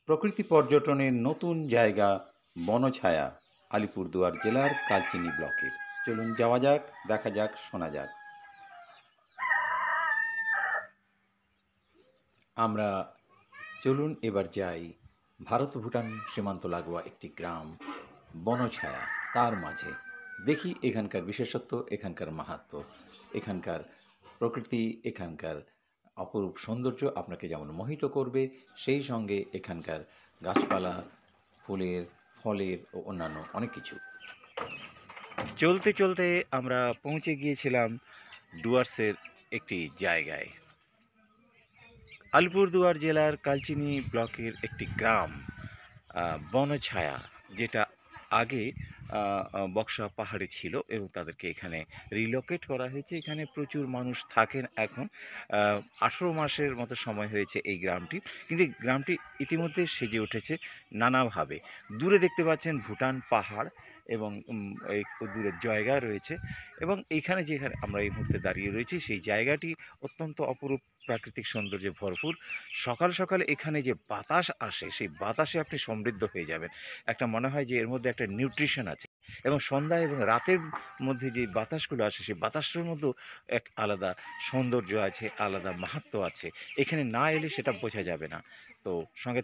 প্রকৃতি পর্যটনের নতুন জায়গা বনছায়া আলিপুরদুয়ার জেলার কালচিনি ব্লকের। চলুন যাওয়া যাক, দেখা যাক, শোনা যাক। আমরা চলুন এবার যাই ভারত ভুটান সীমান্ত লাগোয়া একটি গ্রাম বনছায়া, তার মাঝে দেখি এখানকার বিশেষত্ব, এখানকার মাহাত্ম্য, এখানকার প্রকৃতি, এখানকার অপরূপ সৌন্দর্য আপনাকে যেমন মোহিত করবে, সেই সঙ্গে এখানকার গাছপালা, ফুলের, ফলের ও অন্যান্য অনেক কিছু। চলতে চলতে আমরা পৌঁছে গিয়েছিলাম ডুয়ার্সের একটি জায়গায়। আলিপুরদুয়ার জেলার কালচিনি ব্লকের একটি গ্রাম বনছায়া, যেটা আগে বক্সা পাহাড়ে ছিল এবং তাদেরকে এখানে রিলোকেট করা হয়েছে। এখানে প্রচুর মানুষ থাকেন এখন। 18 মাসের মতো সময় হয়েছে এই গ্রামটি, কিন্তু এই গ্রামটি ইতিমধ্যে সেজে উঠেছে নানাভাবে। দূরে দেখতে পাচ্ছেন ভুটান পাহাড় এবং এই দূরের জায়গা রয়েছে, এবং এইখানে যেখানে আমরা এই মুহূর্তে দাঁড়িয়ে রয়েছি সেই জায়গাটি অত্যন্ত অপরূপ প্রাকৃতিক সৌন্দর্যে ভরপুর। সকাল সকাল এখানে যে বাতাস আসে, সেই বাতাসে আপনি সমৃদ্ধ হয়ে যাবেন। একটা মনে হয় যে এর মধ্যে একটা নিউট্রিশন আছে, এবং সন্ধ্যা এবং রাতের মধ্যে যে বাতাসগুলো আসে, সেই বাতাসের মধ্যেও এক আলাদা সৌন্দর্য আছে, আলাদা মাহাত্ম্য আছে। এখানে না এলে সেটা বোঝা যাবে না। তো সঙ্গে